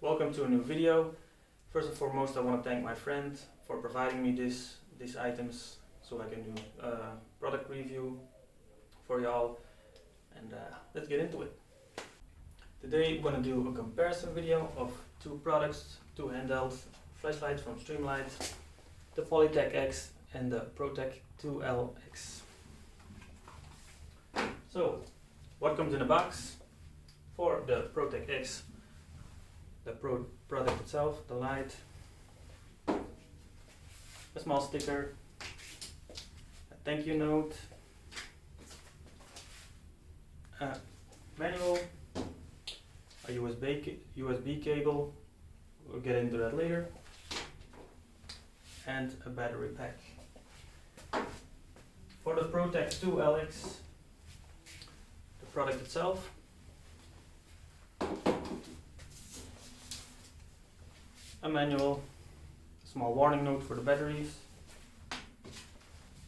Welcome to a new video. First and foremost, I want to thank my friend for providing me these items so I can do a product review for y'all, and let's get into it. Today we're going to do a comparison video of two products, two handheld flashlights from Streamlight, the Polytac X and the Protac 2L-x. So, what comes in the box? For the Protac X, the product itself, the light, a small sticker, a thank you note, a manual, a USB cable, we'll get into that later, and a battery pack. For the Protac 2L-x, the product itself, a manual, a small warning note for the batteries,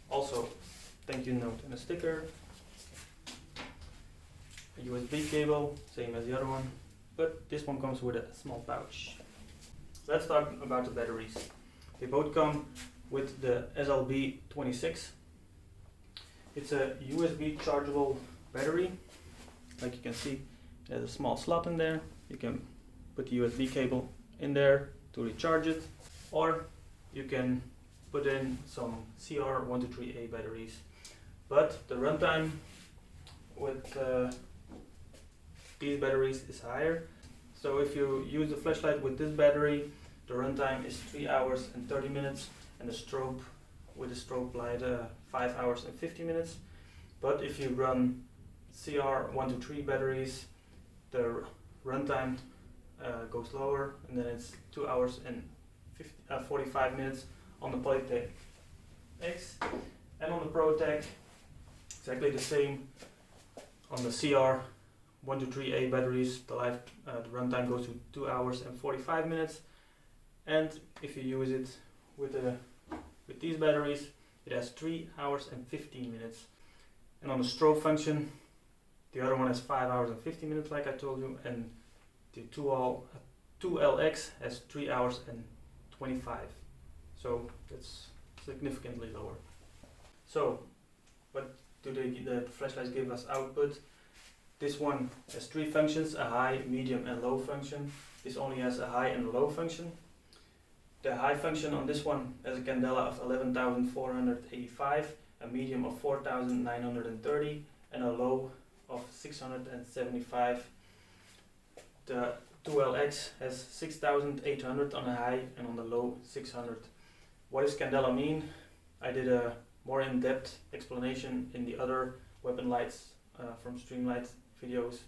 also thank you note and a sticker, a USB cable, same as the other one, but this one comes with a small pouch. Let's talk about the batteries. They both come with the SLB26. It's a USB chargeable battery. Like you can see, there's a small slot in there. You can put the USB cable in there to recharge it, or you can put in some CR123A batteries. But the runtime with these batteries is higher. So if you use the flashlight with this battery, the runtime is 3 hours and 30 minutes, and the strobe with the strobe light 5 hours and 50 minutes. But if you run CR123 batteries, the runtime goes lower, and then it's 2 hours and 45 minutes on the Polytac X. And on the Protac, exactly the same. On the CR123A batteries, the runtime goes to 2 hours and 45 minutes. And if you use it with these batteries, it has 3 hours and 15 minutes. And on the strobe function, the other one has 5 hours and 50 minutes, like I told you, and the 2L-x has 3 hours and 25. So that's significantly lower. So what do the flashlights give us output? This one has 3 functions, a high, medium and low function. This only has a high and a low function. The high function on this one has a candela of 11,485, a medium of 4,930, and a low of 675. The 2L-x has 6,800 on the high and on the low 600. What does candela mean? I did a more in-depth explanation in the other weapon lights from Streamlight videos.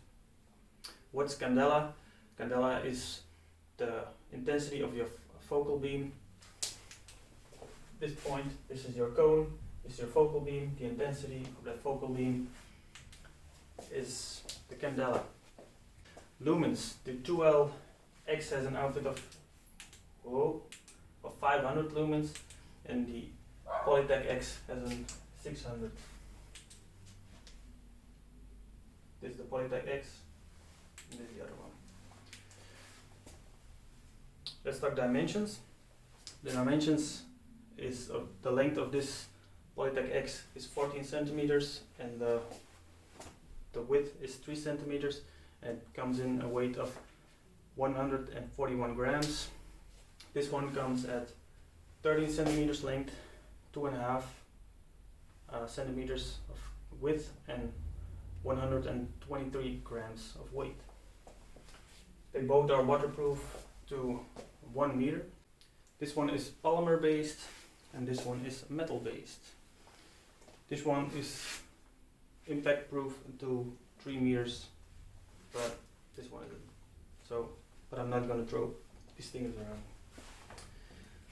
What's candela? Candela is the intensity of your focal beam. This point, this is your cone, this is your focal beam. The intensity of that focal beam is the candela. Lumens, the 2L-x has an output of 500 lumens, and the Polytac X has a 600. This is the Polytac X, and this is the other one. Let's talk dimensions. The dimensions is the length of this Polytac X is 14 centimeters, and the width is 3 centimeters, and it comes in a weight of 141 grams. This one comes at 13 centimeters length, 2.5 centimeters of width, and 123 grams of weight. They both are waterproof to 1 meter. This one is polymer based, and this one is metal based. This one is impact proof to 3 meters, but this one isn't. So, but I'm not going to throw these things around.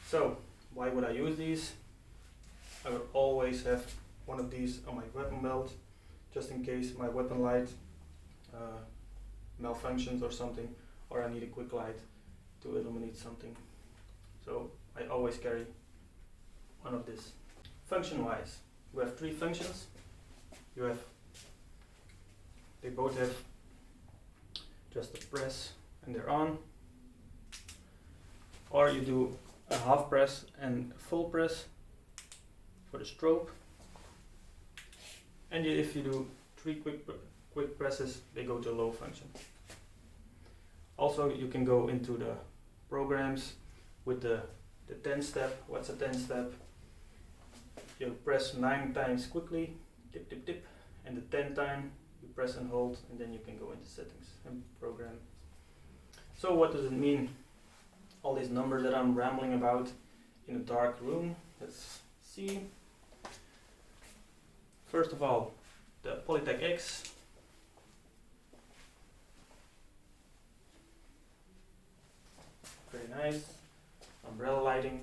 So, why would I use these? I would always have one of these on my weapon belt, just in case my weapon light malfunctions or something, or I need a quick light to illuminate something. So I always carry one of this. Function wise, we have 3 functions. They both have just a press and they're on. or you do a half press and full press for the strobe. And if you do 3 quick presses, they go to low function. Also, you can go into the programs with the 10 step. What's a 10 step? You press 9 times quickly, tip tip tip, and the 10th time you press and hold, and then you can go into settings and program. So what does it mean? All these numbers that I'm rambling about in a dark room. Let's see. First of all, the Polytac X. Very nice. Umbrella lighting.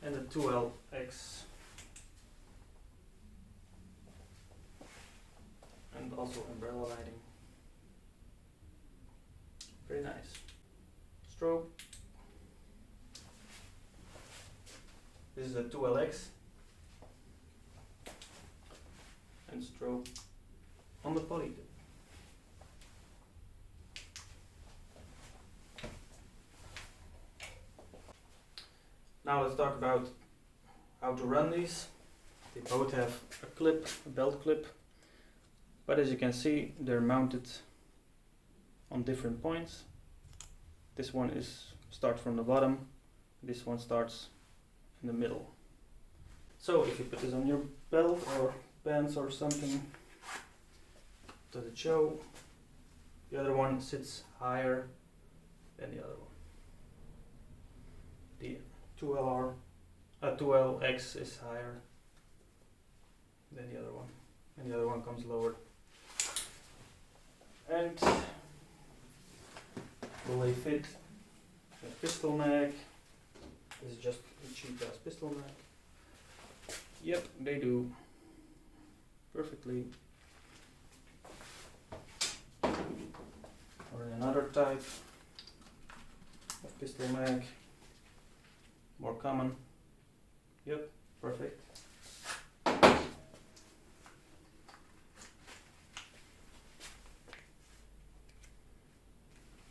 And the 2L-x. And also umbrella lighting. Very nice. Strobe. This is a 2L-x. And strobe on the Polytac. Now let's talk about how to run these. They both have a clip, a belt clip, but as you can see, they're mounted on different points. This one starts from the bottom, this one starts in the middle. So if you put this on your belt or pants or something, does it show? The other one sits higher than the other one. The 2L-x is higher than the other one, and the other one comes lower. And will they fit a pistol mag? This is just a cheap ass pistol mag. Yep, they do perfectly. Or another type of pistol mag. More common. Yep, perfect.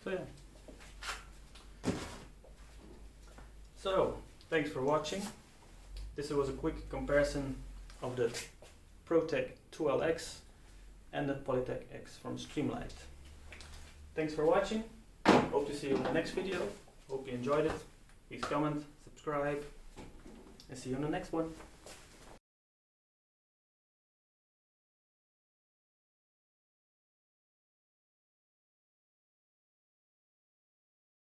So yeah. So, thanks for watching. This was a quick comparison of the Protac 2L-x and the Polytac X from Streamlight. Thanks for watching. Hope to see you in the next video. Hope you enjoyed it. Please comment, subscribe, and see you in the next one.